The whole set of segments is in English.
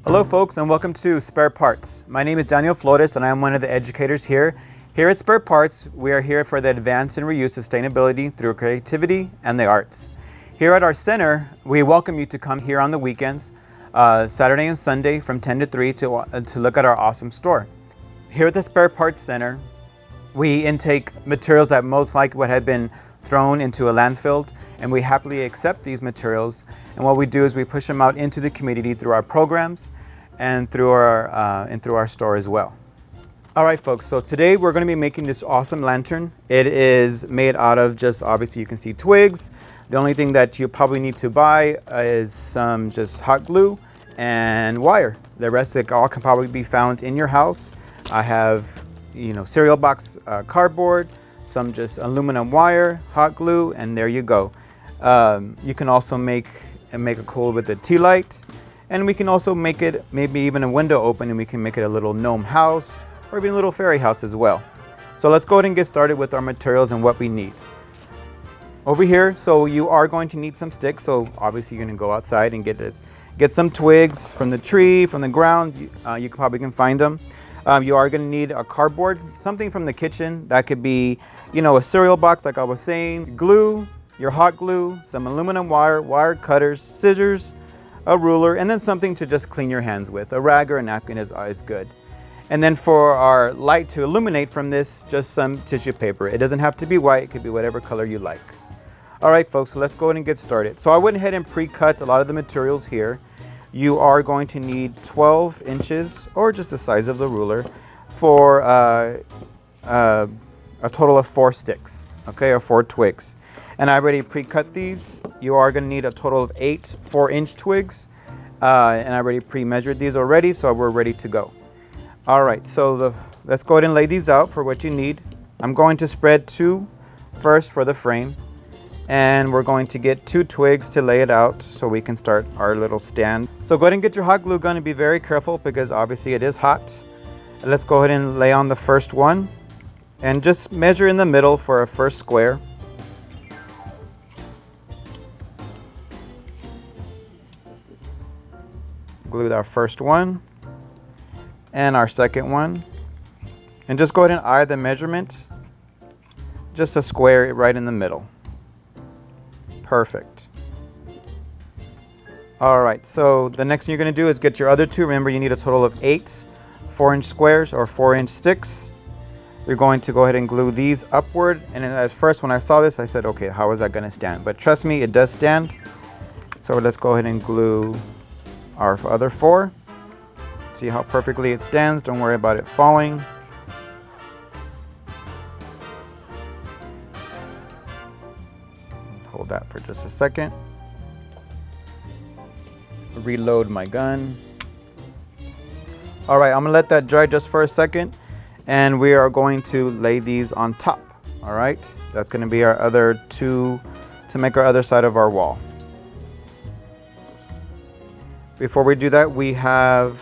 Hello folks, and welcome to Spare Parts. My name is Daniel Flores and I am one of the educators here. Here at Spare Parts, we are here for the advance and reuse sustainability through creativity and the arts. Here at our center, we welcome you to come here on the weekends, Saturday and Sunday from 10 to 3 to look at our awesome store. Here at the Spare Parts Center, we intake materials that most likely would have been thrown into a landfill, and we happily accept these materials. And what we do is we push them out into the community through our programs and through our store as well. All right, folks, so today we're going to be making this awesome lantern. It is made out of just, obviously you can see twigs. The only thing that you probably need to buy is some just hot glue and wire. The rest of it all can probably be found in your house. I have, cereal box cardboard, some just aluminum wire, hot glue, and there you go. You can also make a cool with a tea light, and we can also make it maybe even a window open, and we can make it a little gnome house or even a little fairy house as well. So let's go ahead and get started with our materials and what we need. Over here, so you are going to need some sticks. So obviously you're going to go outside and get some twigs from the tree, from the ground. You probably can find them. You are going to need a cardboard, something from the kitchen. That could be, a cereal box, like I was saying, glue, your hot glue, some aluminum wire, wire cutters, scissors, a ruler, and then something to just clean your hands with. A rag or a napkin is good. And then for our light to illuminate from this, just some tissue paper. It doesn't have to be white, it could be whatever color you like. All right, folks, so let's go ahead and get started. So I went ahead and pre-cut a lot of the materials here. You are going to need 12 inches, or just the size of the ruler, for a total of 4 sticks, okay, or 4 twigs. And I already pre-cut these. You are going to need a total of 8 4-inch twigs, and I already pre-measured these already, so we're ready to go. All right, so let's go ahead and lay these out for what you need. I'm going to spread 2 first for the frame, and we're going to get 2 twigs to lay it out so we can start our little stand. So go ahead and get your hot glue gun and be very careful because obviously it is hot. Let's go ahead and lay on the first one and just measure in the middle for a first square. Glue our first one and our second one, and just go ahead and eye the measurement, just to square it right in the middle. Perfect. All right, so the next thing you're going to do is get your other 2. Remember, you need a total of 8 4-inch squares or 4-inch sticks. You're going to go ahead and glue these upward, and at first when I saw this I said, okay, how is that going to stand? But trust me, it does stand. So let's go ahead and glue our other 4. See how perfectly it stands. Don't worry about it falling. Hold that for just a second. Reload my gun. All right, I'm gonna let that dry just for a second, and we are going to lay these on top. All right, that's gonna be our other 2 to make our other side of our wall. Before we do that, we have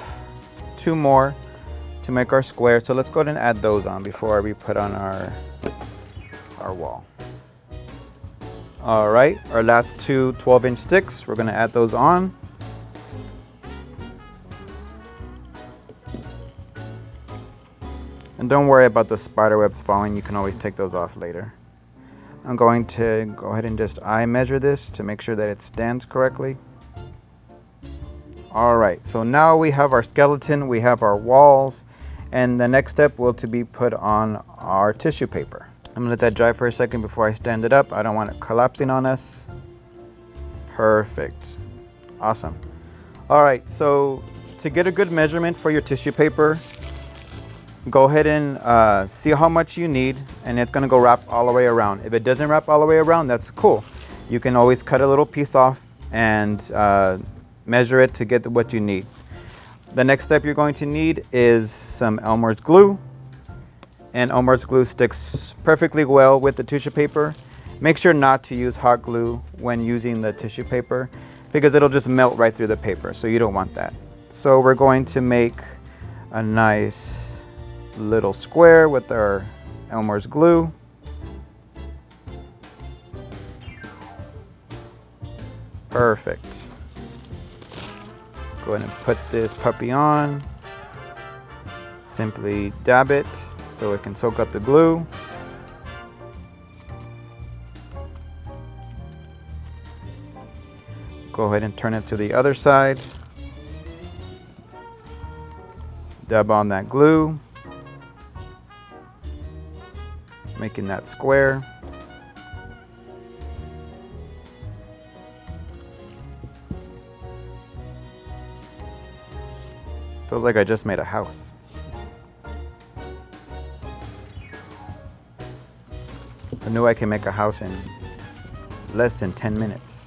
2 more to make our square. So let's go ahead and add those on before we put on our wall. All right, our last 2 12-inch sticks, we're gonna add those on. And don't worry about the spider webs falling, you can always take those off later. I'm going to go ahead and just eye measure this to make sure that it stands correctly. All right, so now we have our skeleton, we have our walls, and the next step will to be put on our tissue paper. I'm gonna let that dry for a second before I stand it up. I don't want it collapsing on us. Perfect, awesome. All right, so to get a good measurement for your tissue paper, go ahead and see how much you need, and it's gonna go wrap all the way around. If it doesn't wrap all the way around, that's cool. You can always cut a little piece off and measure it to get what you need. The next step you're going to need is some Elmer's glue, and Elmer's glue sticks perfectly well with the tissue paper. Make sure not to use hot glue when using the tissue paper because it'll just melt right through the paper, so you don't want that. So we're going to make a nice little square with our Elmer's glue. Perfect. Go ahead and put this puppy on. Simply dab it so it can soak up the glue. Go ahead and turn it to the other side. Dab on that glue, making that square. Feels like I just made a house. I knew I can make a house in less than 10 minutes.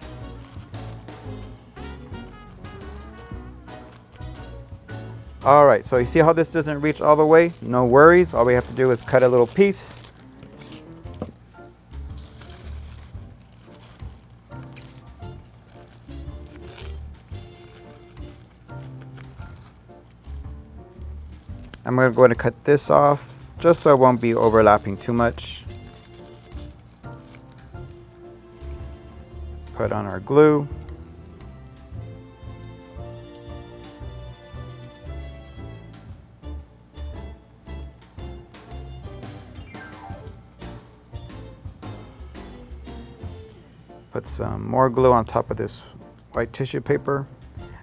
All right, so you see how this doesn't reach all the way? No worries, all we have to do is cut a little piece. I'm gonna go ahead and cut this off, just so it won't be overlapping too much. Put on our glue. Put some more glue on top of this white tissue paper.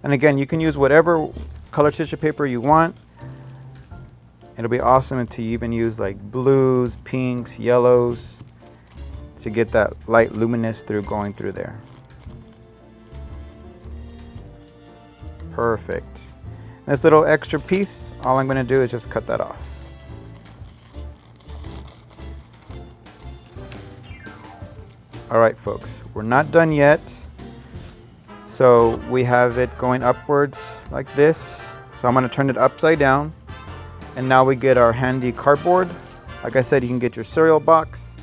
And again, you can use whatever color tissue paper you want. It'll be awesome to even use like blues, pinks, yellows to get that light luminous through going through there. Perfect. This little extra piece, all I'm going to do is just cut that off. All right, folks, we're not done yet. So we have it going upwards like this. So I'm going to turn it upside down. And now we get our handy cardboard. Like I said, you can get your cereal box.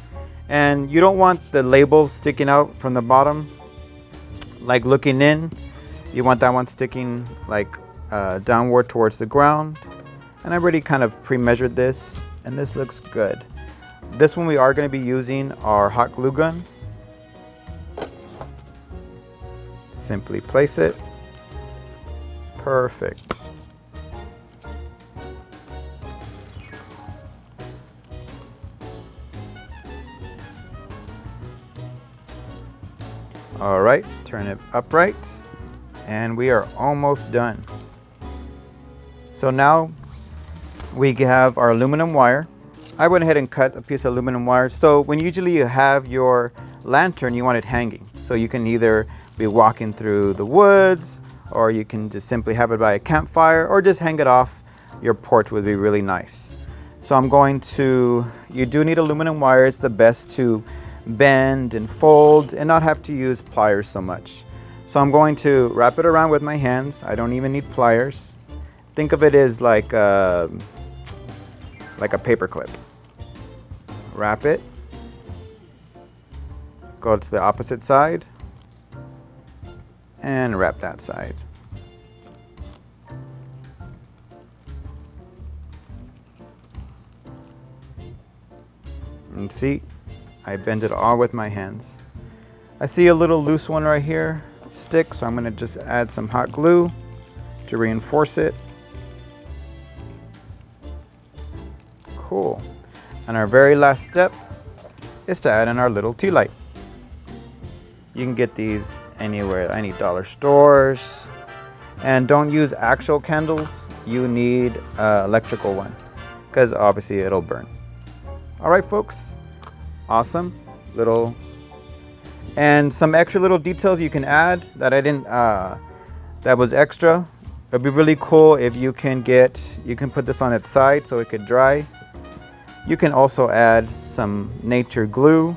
And you don't want the label sticking out from the bottom, like looking in. You want that one sticking like downward towards the ground. And I already kind of pre-measured this, and this looks good. This one we are going to be using our hot glue gun. Simply place it. Perfect. All right, turn it upright, and we are almost done. So now we have our aluminum wire. I went ahead and cut a piece of aluminum wire. So when usually you have your lantern, you want it hanging. So you can either be walking through the woods, or you can just simply have it by a campfire, or just hang it off your porch would be really nice. So I'm going to, you do need aluminum wire. It's the best to bend and fold and not have to use pliers so much. So I'm going to wrap it around with my hands. I don't even need pliers. Think of it as like a paper clip. Wrap it. Go to the opposite side and wrap that side. And see, I bend it all with my hands. I see a little loose one right here, stick, so I'm going to just add some hot glue to reinforce it. Cool. And our very last step is to add in our little tea light. You can get these anywhere, any dollar stores. And don't use actual candles. You need an electrical one, because obviously it'll burn. All right, folks. Awesome. Little, and some extra little details you can add that I didn't, that was extra. It'd be really cool if you can put this on its side so it could dry. You can also add some nature glue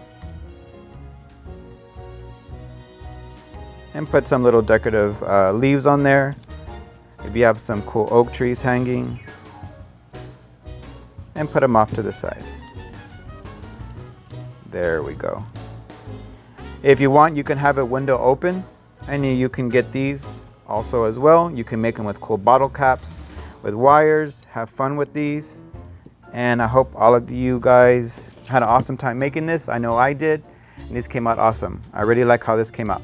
and put some little decorative leaves on there. If you have some cool oak trees hanging, and put them off to the side. There we go. If you want, you can have it window open, and you can get these also as well. You can make them with cool bottle caps, with wires. Have fun with these. And I hope all of you guys had an awesome time making this. I know I did, and this came out awesome. I really like how this came out.